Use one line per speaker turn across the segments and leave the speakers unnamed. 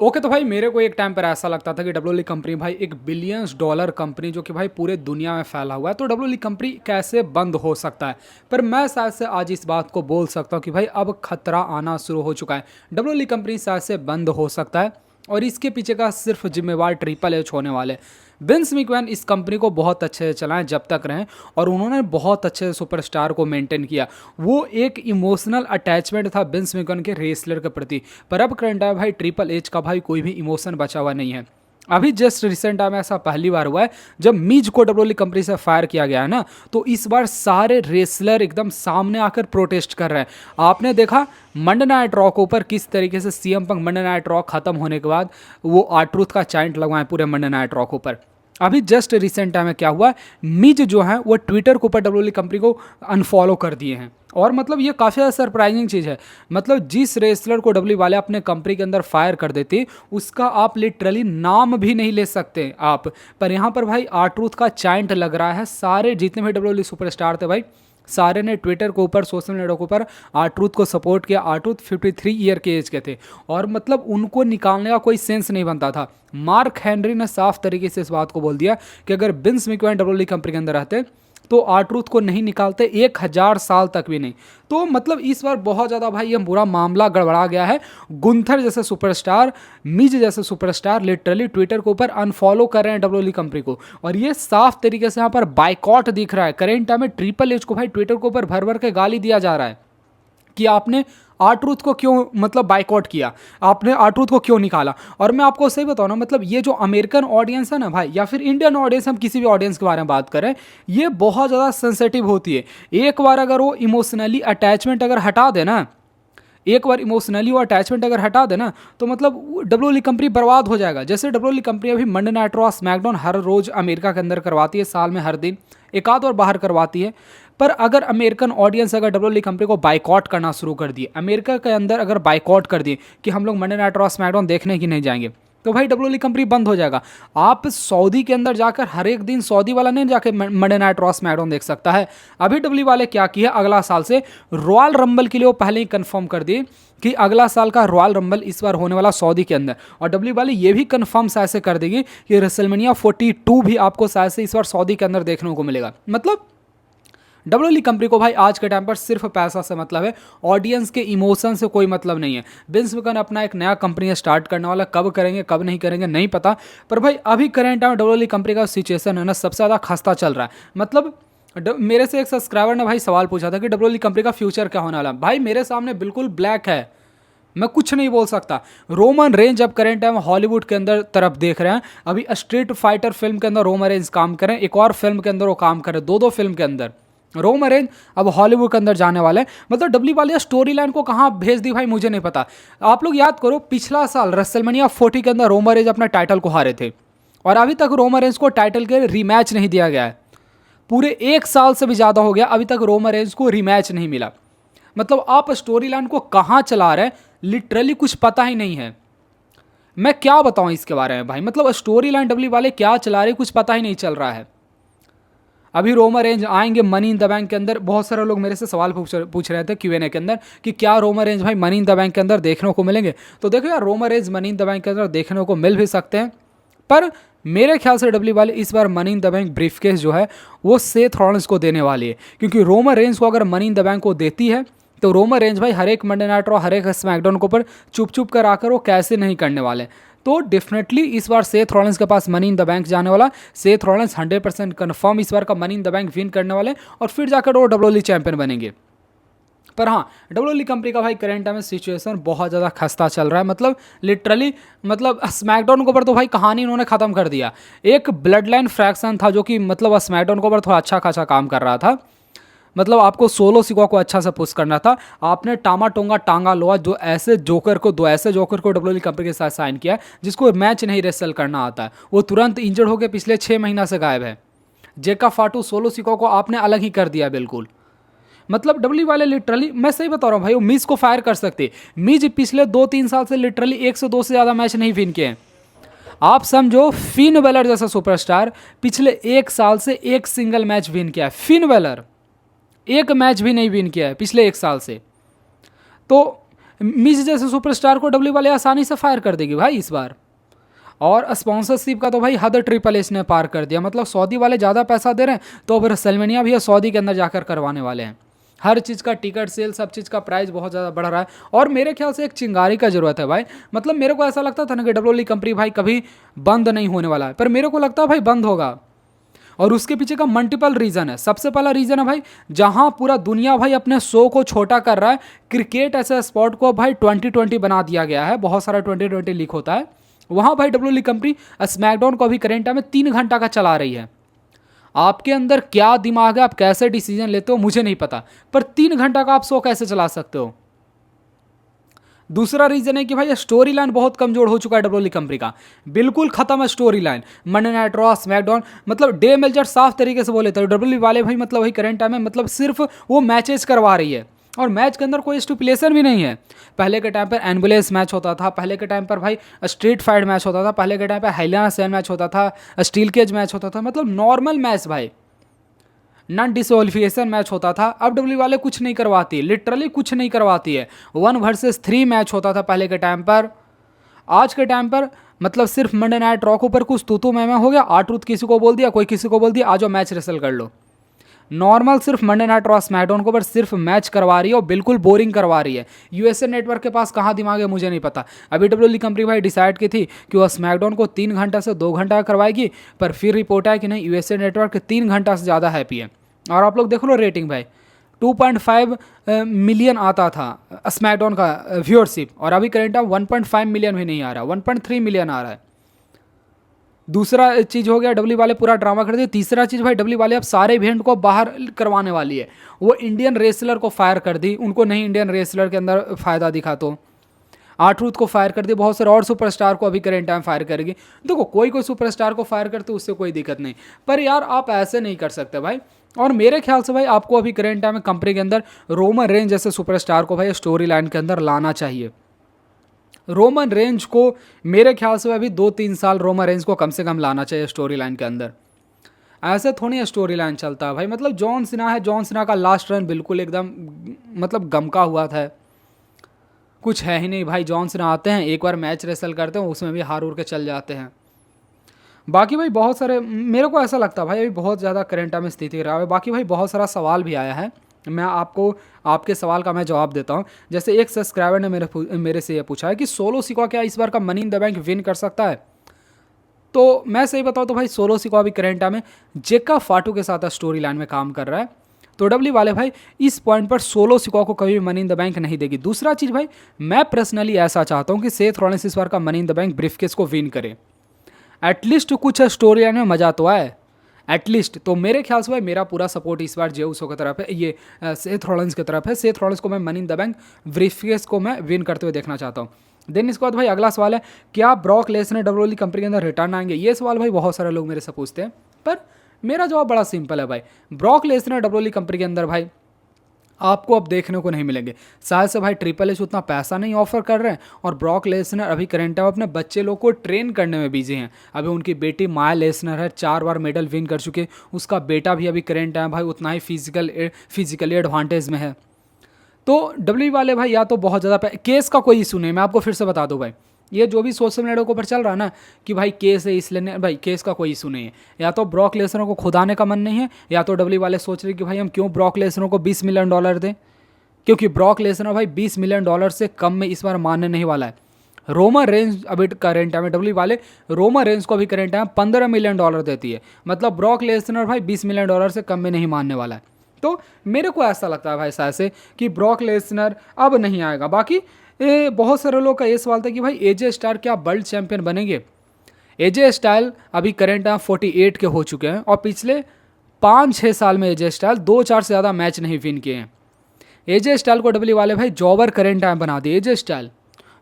Okay तो भाई मेरे को एक टाइम पर ऐसा लगता था कि डब्ल्यू कंपनी भाई एक बिलियंस डॉलर कंपनी जो कि भाई पूरे दुनिया में फैला हुआ है, तो डब्ल्यू कंपनी कैसे बंद हो सकता है। पर मैं शायद से आज इस बात को बोल सकता हूँ कि भाई अब खतरा आना शुरू हो चुका है। डब्ल्यू कंपनी शायद से बंद हो सकता है और इसके पीछे का सिर्फ जिम्मेवार ट्रिपल एच होने वाले। विंस मैकमैन इस कंपनी को बहुत अच्छे से चलाएं जब तक रहें, और उन्होंने बहुत अच्छे से सुपरस्टार को मेंटेन किया। वो एक इमोशनल अटैचमेंट था विंस मैकमैन के रेसलर के प्रति। पर अब करंट टाइम भाई ट्रिपल एच का भाई कोई भी इमोशन बचा हुआ नहीं है। अभी जस्ट रिसेंट टाइम में ऐसा पहली बार हुआ है जब मीज को डब्ल्यूडब्ल्यूई कंपनी से फायर किया गया है ना, तो इस बार सारे रेसलर एकदम सामने आकर प्रोटेस्ट कर रहे हैं। आपने देखा मंडे नाइट रॉ के ऊपर किस तरीके से CM Punk Monday night raw खत्म होने के बाद वो आर-ट्रूथ का चैंट लगवाएं पूरे मंडे नाइट रॉ के ऊपर। अभी जस्ट रिसेंट टाइम में क्या हुआ, मिज जो है वो ट्विटर के ऊपर डब्ल्यूडब्ल्यूई कंपनी को अनफॉलो कर दिए हैं। और मतलब ये काफ़ी ज़्यादा सरप्राइजिंग चीज़ है। मतलब जिस रेसलर को डब्ल्यू वाले अपने कंपनी के अंदर फायर कर देते उसका आप लिटरली नाम भी नहीं ले सकते आप। पर यहाँ पर भाई आर-ट्रूथ का चैंट लग रहा है। सारे जितने भी डब्ल्यूडब्ल्यूई सुपरस्टार थे भाई, सारे ने ट्विटर के ऊपर सोशल मीडिया के ऊपर आर-ट्रूथ को सपोर्ट किया। आर-ट्रूथ 53 ईयर के एज के थे और मतलब उनको निकालने का कोई सेंस नहीं बनता था। मार्क हेनरी ने साफ तरीके से इस बात को बोल दिया कि अगर विंस मैकमैन डब्ल्यूडब्ल्यूई कंपनी के अंदर रहते तो आर-ट्रूथ को नहीं निकालते 1000 साल तक भी नहीं। तो मतलब इस बार बहुत ज़्यादा भाई ये पूरा मामला गड़बड़ा गया है। गुंथर जैसे सुपरस्टार, मिज जैसे सुपरस्टार लिटरली ट्विटर के ऊपर अनफॉलो कर रहे हैं डब्ल्यूडब्ल्यूई कंपनी को, और ये साफ तरीके से यहाँ पर बाइकॉट दिख रहा है। करेंट टाइम में ट्रिपल एच को भाई ट्विटर के ऊपर भर भर के गाली दिया जा रहा है कि आपने आर-ट्रूथ को क्यों मतलब बाइकआउट किया, आपने आर-ट्रूथ को क्यों निकाला। और मैं आपको सही बताऊं ना, मतलब ये जो अमेरिकन ऑडियंस है ना भाई, या फिर इंडियन ऑडियंस, हम किसी भी ऑडियंस के बारे में बात करें, ये बहुत ज़्यादा सेंसिटिव होती है। एक बार अगर वो इमोशनली अटैचमेंट अगर हटा देना, एक बार इमोशनली वो अटैचमेंट अगर हटा देना, तो मतलब डब्ल्यूडब्ल्यूई कंपनी बर्बाद हो जाएगा। जैसे डब्ल्यूडब्ल्यूई कंपनी अभी मंडे नाइट रॉ, स्मैकडाउन हर रोज अमेरिका के अंदर करवाती है, साल में हर दिन, एक आध और बाहर करवाती है। पर अगर अमेरिकन ऑडियंस अगर डब्ल्यूडब्ल्यूई कंपनी को बाइकआउट करना शुरू कर दिए, अमेरिका के अंदर अगर बाइकआउट कर दिए कि हम लोग मंडे नाइट रॉ स्मैकडाउन देखने की नहीं जाएंगे, तो भाई डब्ल्यूडब्ल्यूई कंपनी बंद हो जाएगा। आप सऊदी के अंदर जाकर हर एक दिन सऊदी वाला नहीं जाके मंडे नाइट रॉ स्मैकडाउन देख सकता है। अभी डब्ल्यू वाले क्या किया, अगला साल से रॉयल रंबल के लिए वो पहले ही कंफर्म कर दिए कि अगला साल का रॉयल रंबल इस बार होने वाला सऊदी के अंदर। और डब्ल्यू वाले ये भी कंफर्म शायद से कर देगी कि रेसलमेनिया 42 भी आपको शायद से इस बार सऊदी के अंदर देखने को मिलेगा। मतलब डब्ल्यूडब्ल्यूई कंपनी को भाई आज के टाइम पर सिर्फ पैसा से मतलब है, ऑडियंस के इमोशन से कोई मतलब नहीं है। विंस मैकमैन अपना एक नया कंपनी स्टार्ट करने वाला, कब करेंगे कब नहीं करेंगे नहीं पता। पर भाई अभी करेंट टाइम डब्ल्यूडब्ल्यूई कंपनी का सिचुएशन है ना, सबसे ज़्यादा खस्ता चल रहा है। मतलब मेरे से एक सब्सक्राइबर ने भाई सवाल पूछा था कि डब्ल्यूडब्ल्यूई कंपनी का फ्यूचर क्या होने वाला। भाई मेरे सामने बिल्कुल ब्लैक है, मैं कुछ नहीं बोल सकता। रोमन रेंज अब करेंट टाइम हॉलीवुड के अंदर तरफ देख रहे हैं। अभी स्ट्रीट फाइटर फिल्म के अंदर रोमन रेंज काम करें, एक और फिल्म के अंदर वो काम करें, दो फिल्म के अंदर रोमन रेंज अब हॉलीवुड के अंदर जाने वाले हैं। मतलब डब्ल्यू वाले स्टोरी लाइन को कहाँ भेज दी भाई मुझे नहीं पता। आप लोग याद करो, पिछला साल रेसलमेनिया 40 के अंदर रोमन रेंज अपना टाइटल को हारे थे, और अभी तक रोमन रेंज को टाइटल के रीमैच नहीं दिया गया है। पूरे एक साल से भी ज़्यादा हो गया, अभी तक रोमन रेंज को रीमैच नहीं मिला। मतलब आप स्टोरी लाइन को कहाँ चला रहे हैं, लिटरली कुछ पता ही नहीं है। मैं क्या बताऊं इसके बारे में भाई, मतलब स्टोरी लाइन डब्ल्यू वाले क्या चला रहे कुछ पता ही नहीं चल रहा है। अभी रोमन रेंज आएंगे मनी इन द बैंक के अंदर। बहुत सारे लोग मेरे से सवाल पूछ रहे थे क्यूएनए के अंदर कि क्या रोमन रेंज भाई मनी इन द बैंक के अंदर देखने को मिलेंगे। तो देखो यार, Roman Reigns money in the bank के अंदर देखने को मिल भी सकते हैं, पर मेरे ख्याल से डब्ल्यू वाले इस बार money in the bank briefcase जो है वो सेथ रॉलिंस को देने वाली है। क्योंकि रोमन रेंज को अगर मनी इन द बैंक को देती है तो रोमन रेंज भाई हर एक मंडे नाइट रॉ, हर एक स्मैकडाउन के ऊपर चुप चुप कर आकर वो कैसे नहीं करने वाले। तो डेफिनेटली इस बार सेथ रॉलिंस के पास मनी इन द बैंक जाने वाला। सेथ रॉलिंस 100% कन्फर्म इस बार का money in the bank win करने वाले, और फिर जाकर वो डब्ल्यूडब्ल्यूई चैंपियन बनेंगे। पर हाँ, डब्ल्यूडब्ल्यूई कंपनी का भाई करंट टाइम में सिचुएशन बहुत ज़्यादा खस्ता चल रहा है। मतलब लिटरली, मतलब स्मैकडाउन के ऊपर तो भाई कहानी इन्होंने ख़त्म कर दिया। एक ब्लड लाइन फ्रैक्शन था जो कि मतलब स्मैकडाउन के ऊपर थोड़ा अच्छा खासा काम कर रहा था। मतलब आपको सोलो सिक्वा को अच्छा से पुश करना था। आपने टामा टोंगा टांगा लोआ दो ऐसे जोकर को डब्ल्यूडब्ल्यूई कंपनी के साथ साइन किया जिसको मैच नहीं रेसल करना आता है। वो तुरंत इंजर्ड होकर पिछले 6 महीना से गायब है। जेका फाटू सोलो सिक्वा को आपने अलग ही कर दिया बिल्कुल। मतलब डब्ल्यू वाले लिटरली, मैं सही बता रहा हूँ भाई, वो मिज को फायर कर सकते। मिज पिछले 2-3 साल से लिटरली 1 से 2 से ज़्यादा मैच नहीं विन किए हैं। आप समझो, फिन वेलर जैसा सुपरस्टार पिछले 1 साल से एक सिंगल मैच विन किया है। फिन वेलर एक मैच भी नहीं विन किया है पिछले 1 साल से। तो मिज जैसे सुपरस्टार को डब्ल्यू वाले आसानी से फायर कर देगी भाई इस बार। और स्पॉन्सरशिप का तो भाई हद ट्रिपल एच ने पार कर दिया, मतलब सऊदी वाले ज़्यादा पैसा दे रहे हैं तो अब रेसलमेनिया भी सऊदी के अंदर जाकर करवाने वाले हैं। हर चीज़ का टिकट सेल, सब चीज़ का प्राइस बहुत ज़्यादा बढ़ रहा है। और मेरे ख्याल से एक चिंगारी का ज़रूरत है भाई। मतलब मेरे को ऐसा लगता था ना कि डब्ल्यू कंपनी भाई कभी बंद नहीं होने वाला है, पर मेरे को लगता है भाई बंद होगा। और उसके पीछे का मल्टीपल रीज़न है। सबसे पहला रीज़न है भाई, जहां पूरा दुनिया भाई अपने शो को छोटा कर रहा है, क्रिकेट ऐसे स्पोर्ट को भाई 2020 बना दिया गया है, बहुत सारा 2020 लीक होता है, वहां भाई डब्ल्यू कंपनी स्मैकडाउन को अभी करेंट टाइम में 3 घंटा का चला रही है। आपके अंदर क्या दिमाग है, आप कैसे डिसीजन लेते हो मुझे नहीं पता, पर 3 घंटा का आप शो कैसे चला सकते हो। दूसरा रीजन है कि भाई स्टोरी लाइन बहुत कमजोर हो चुका है डब्ल्यू कंपनी का, बिल्कुल खत्म है story line. Monday night raw, SmackDown, मतलब डे मेजर साफ तरीके से बोले तो डब्ल्यू वाले भाई मतलब भाई करंट टाइम में मतलब सिर्फ वो मैचेस करवा रही है और मैच के अंदर कोई स्टिपुलेशन भी नहीं है। पहले के टाइम पर एम्बुलेंस मैच होता था, पहले के टाइम पर भाई स्ट्रीट फाइट मैच होता था, पहले के टाइम पर हाइलाना सैन मैच होता था, स्टील केज मैच होता था, मतलब नॉर्मल मैच भाई, नॉन डिसक्वालिफिकेशन मैच होता था। अब डब्ल्यू वाले कुछ नहीं करवाती, लिटरली कुछ नहीं करवाती है। 1 वर्सेस 3 मैच होता था पहले के टाइम पर। आज के टाइम पर मतलब सिर्फ मंडे नाइट रॉ के ऊपर कुछ तू मैं हो गया, आर-ट्रूथ किसी को बोल दिया, कोई किसी को बोल दिया, आ जाओ मैच रेसल कर लो। नॉर्मल सिर्फ मंडे नाइट रॉ स्मैकडाउन के ऊपर सिर्फ मैच करवा रही है और बिल्कुल बोरिंग करवा रही है। यूएसए नेटवर्क के पास कहाँ दिमाग है मुझे नहीं पता। अभी डब्ल्यू कंपनी भाई डिसाइड की थी कि वह स्मैकडाउन को 3 घंटा से 2 घंटा करवाएगी, पर फिर रिपोर्ट है कि नहीं, यूएसए नेटवर्क 3 घंटा से ज़्यादा हैप्पी है। और आप लोग देख लो रेटिंग भाई, 2.5 मिलियन आता था स्मैकडाउन का व्यूअरशिप, और अभी करेंट 1.5 मिलियन भी नहीं आ रहा, 1.3 मिलियन आ रहा है। दूसरा चीज़ हो गया, डब्ल्यू वाले पूरा ड्रामा कर दिया। तीसरा चीज़ भाई, डब्ल्यू वाले अब सारे इवेंट को बाहर करवाने वाली है। वो इंडियन रेसलर को फायर कर दी, उनको नहीं इंडियन रेसलर के अंदर फ़ायदा दिखा तो आर-ट्रूथ को फायर कर दी, बहुत सारे और सुपरस्टार को अभी करेंट टाइम फायर करेगी। देखो कोई सुपरस्टार को फायर करते उससे कोई दिक्कत नहीं, पर यार आप ऐसे नहीं कर सकते भाई। और मेरे ख्याल से भाई आपको अभी करेंट टाइम में कंपनी के अंदर रोमन रेंज जैसे सुपरस्टार को भाई स्टोरी लाइन के अंदर लाना चाहिए। रोमन रेंज को मेरे ख्याल से अभी 2-3 साल रोमन रेंज को कम से कम लाना चाहिए स्टोरी लाइन के अंदर। ऐसे थोड़ी स्टोरी लाइन चलता है भाई। मतलब जॉन सीना है, जॉन सीना का लास्ट रन बिल्कुल एकदम मतलब गमका हुआ था, कुछ है ही नहीं भाई। जॉन सीना आते हैं, एक बार मैच रेसल करते हैं, उसमें भी हार उड़ के चल जाते हैं। बाकी भाई बहुत सारे, मेरे को ऐसा लगता है भाई अभी बहुत ज़्यादा करंट में स्थिति खराब है। बाकी भाई बहुत सारा सवाल भी आया है, मैं आपको आपके सवाल का मैं जवाब देता हूं। जैसे एक सब्सक्राइबर ने मेरे से ये पूछा है कि सोलो सिकॉ क्या इस बार का money in the bank win कर सकता है। तो मैं सही बताऊं तो भाई सोलो सिकॉ अभी करंट में जेका फाटू के साथ स्टोरी लाइन में काम कर रहा है, तो डब्ल्यू वाले भाई इस पॉइंट पर सोलो सिकॉ को कभी भी मनी इन द बैंक नहीं देगी। दूसरा चीज़ भाई, मैं पर्सनली ऐसा चाहता हूँ कि सेथ रॉलिंस इस बार का money in the bank briefcase को विन करे, एटलीस्ट कुछ स्टोरी लाइन में मजा तो आए एटलीस्ट। तो मेरे ख्याल से भाई मेरा पूरा सपोर्ट इस बार जे उसो की तरफ है, ये सेथ रॉलिंस की तरफ है। सेथ रॉलिंस को मैं money in the bank briefcase को मैं विन करते हुए देखना चाहता हूँ। देन इसके बाद भाई अगला सवाल है, क्या ब्रॉक लेसनर डब्ल्यूडब्ल्यूई कंपनी के अंदर रिटर्न आएंगे। ये सवाल भाई बहुत सारे लोग मेरे से पूछते हैं, पर मेरा जवाब बड़ा सिंपल है भाई। ब्रॉक लेसनर डब्ल्यूडब्ल्यूई कंपनी के अंदर भाई आपको अब देखने को नहीं मिलेंगे। शायद से भाई ट्रिपल एच उतना पैसा नहीं ऑफर कर रहे हैं, और ब्रॉक लेसनर अभी करंट टाइम अपने बच्चे लोग को ट्रेन करने में बिजी हैं। अभी उनकी बेटी माया लेसनर है, 4 बार मेडल विन कर चुके, उसका बेटा भी अभी करंट टाइम भाई उतना ही फिजिकली एडवांटेज में है। तो डब्ल्यू वाले भाई या तो बहुत ज़्यादा केस का कोई इशू नहीं, मैं आपको फिर से बता दूं भाई, ये जो भी सोशल मीडिया के ऊपर चल रहा है ना कि भाई केस है इसलिए, भाई केस का कोई इशू नहीं है। या तो ब्रॉक लेसनर को खुद आने का मन नहीं है, या तो डब्ल्यू वाले सोच रहे कि भाई हम क्यों ब्रॉक लेसनर को $20 मिलियन दें, क्योंकि ब्रॉक लेसनर भाई $20 मिलियन से कम में इस बार मानने नहीं वाला है। रोमन रेंज अभी करेंट टाइम में डब्ल्यू वाले रोमन रेंज को अभी करेंट टाइम $15 मिलियन देती है, मतलब ब्रॉक लेसनर भाई $20 मिलियन से कम में नहीं मानने वाला है। तो मेरे को ऐसा लगता है भाई शायद से कि ब्रॉक लेसनर अब नहीं आएगा। बाकी बहुत सारे लोग का ये सवाल था कि भाई एजे स्टाइल क्या वर्ल्ड चैंपियन बनेंगे। एजे स्टाइल अभी करेंट टाइम 48 के हो चुके हैं, और पिछले 5-6 साल में एजे स्टाइल 2-4 से ज़्यादा मैच नहीं विन किए हैं। एजे स्टाइल को डब्ल्यू वाले भाई जॉबर करेंट टाइम बना दिए। एजे स्टाइल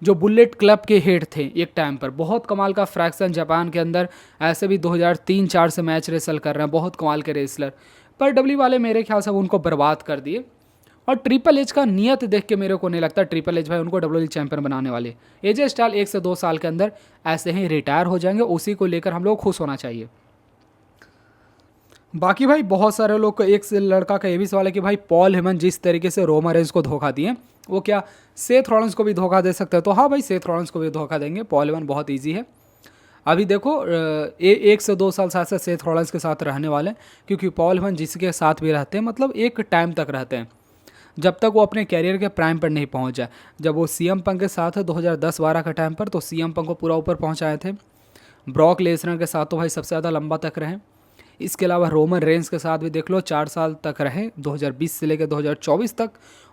जो बुलेट क्लब के हेड थे एक टाइम पर, बहुत कमाल का फ्रैक्शन जापान के अंदर, ऐसे भी 2003-4 से मैच रेसल कर रहे हैं, बहुत कमाल के रेसलर, पर डब्ल्यू वाले मेरे ख्याल से उनको बर्बाद कर दिए। और ट्रिपल एच का नियत देख के मेरे को नहीं लगता ट्रिपल एच भाई उनको डब्ल्यूडब्ल्यूई चैंपियन बनाने वाले। एजे स्टाइल 1 से 2 साल के अंदर ऐसे ही रिटायर हो जाएंगे, उसी को लेकर हम लोग खुश होना चाहिए। बाकी भाई बहुत सारे लोग को एक से लड़का का ये भी सवाल है कि भाई पॉल हेमन जिस तरीके से रोमन रेंज को धोखा दिए, वो क्या सेथ रॉलिंस को भी धोखा दे सकते हैं? तो हाँ भाई, सेथ रॉलिंस को भी धोखा देंगे। पॉल हेमन बहुत ईजी है। अभी देखो 1 से 2 साल साथ साथ सेथ रॉलिंस के साथ रहने वाले हैं, क्योंकि पॉल हेमन जिसके साथ भी रहते हैं मतलब एक टाइम तक रहते हैं, जब तक वो अपने कैरियर के प्राइम पर नहीं पहुंच जाए। जब वो सीएम पंक के साथ है 2010-12 का टाइम पर, तो सीएम पंक को पूरा ऊपर पहुंचाए थे। ब्रॉक लेसनर के साथ तो भाई सबसे ज़्यादा लंबा तक रहे। इसके अलावा रोमन रेंस के साथ भी देख लो 4 साल तक रहे, 2020 से लेकर 2024 तक।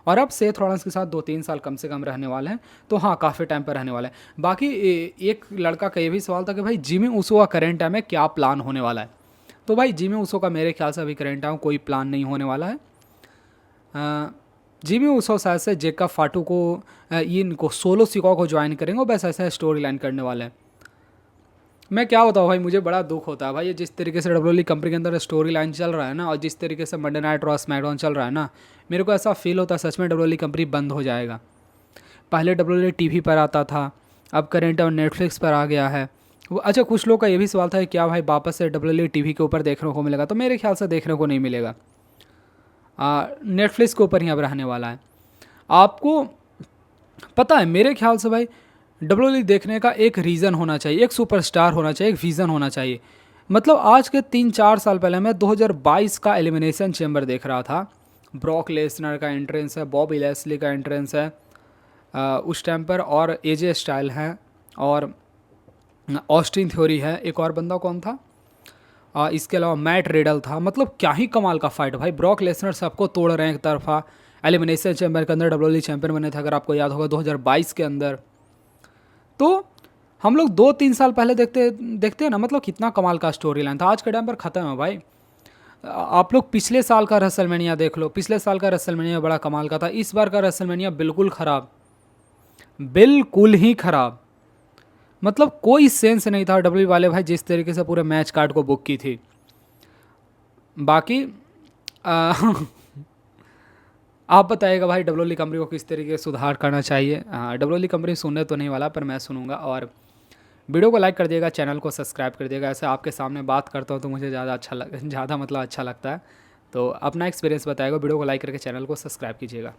और अब सेथ रॉलिंस के साथ 2-3 साल कम से कम रहने वाले हैं। तो हाँ, काफ़ी टाइम पर रहने वाले हैं। बाकी एक लड़का का ये भी सवाल था कि भाई जिमी ऊसो का करेंट टाइम में क्या प्लान होने वाला है? तो भाई जिमी ऊसो का मेरे ख्याल से अभी करेंट टाइम कोई प्लान नहीं होने वाला है। जिमी ऊसो शायद से जेकब फाटू को इनको सोलो सिकॉ को ज्वाइन करेंगे और बस ऐसा स्टोरी लाइन करने वाले हैं। मैं क्या बताऊँ भाई, मुझे बड़ा दुख होता है भाई, ये जिस तरीके से डब्ल्यूडब्ल्यूई कंपनी के अंदर स्टोरी लाइन चल रहा है ना, और जिस तरीके से मंडे नाइट रॉ स्मैकडाउन चल रहा है ना, मेरे को ऐसा फील होता है सच में डब्ल्यूडब्ल्यूई कंपनी बंद हो जाएगा। पहले डब्ल्यूडब्ल्यूई टीवी पर आता था, अब करेंट और नेटफ्लिक्स पर आ गया है। वो अच्छा, कुछ लोग का ये भी सवाल था कि क्या भाई वापस से डब्ल्यूडब्ल्यूई टीवी के ऊपर देखने को मिलेगा? तो मेरे ख्याल से देखने को नहीं मिलेगा। नेटफ्लिक्स के ऊपर ही अब रहने वाला है। आपको पता है, मेरे ख्याल से भाई डब्ल्यूडब्ल्यूई देखने का एक रीज़न होना चाहिए, एक सुपरस्टार होना चाहिए, एक विज़न होना चाहिए। मतलब आज के 3-4 साल पहले मैं 2022 का एलिमिनेशन चैम्बर देख रहा था। ब्रॉक लेसनर का एंट्रेंस है, बॉबी लेस्ली का एंट्रेंस है उस टाइम पर, और एजे स्टाइल है, और ऑस्टिन थ्योरी है, एक और बंदा कौन था, इसके अलावा मैट रिडल था। मतलब क्या ही कमाल का फाइट भाई। ब्रॉक लेसनर सबको तोड़ रहे हैं एक तरफा, एलिमिनेशन चैम्बर के अंदर डब्ल्यूडब्ल्यूई चैंपियन बने थे, अगर आपको याद होगा 2022 के अंदर। तो हम लोग 2-3 साल पहले देखते देखते हैं ना, मतलब कितना कमाल का स्टोरी लाइन था। आज के टाइम पर ख़त्म है भाई। आप लोग पिछले साल का रेसलमेनिया देख लो, पिछले साल का रेसलमेनिया बड़ा कमाल का था। इस बार का रेसलमेनिया बिल्कुल ख़राब, बिल्कुल ही ख़राब। मतलब कोई सेंस नहीं था डब्ल्यू वाले भाई जिस तरीके से पूरे मैच कार्ड को बुक की थी। बाकी आप बताइएगा भाई डब्ल्यूडब्ल्यूई कंपनी को किस तरीके से सुधार करना चाहिए। डब्ल्यूडब्ल्यूई कंपनी सुनने तो नहीं वाला, पर मैं सुनूंगा। और वीडियो को लाइक कर दिएगा, चैनल को सब्सक्राइब कर दिएगा। ऐसे आपके सामने बात करता हूँ तो मुझे ज़्यादा मतलब अच्छा लगता है। तो अपना एक्सपीरियंस बताएगा, वीडियो को लाइक करके चैनल को सब्सक्राइब कीजिएगा।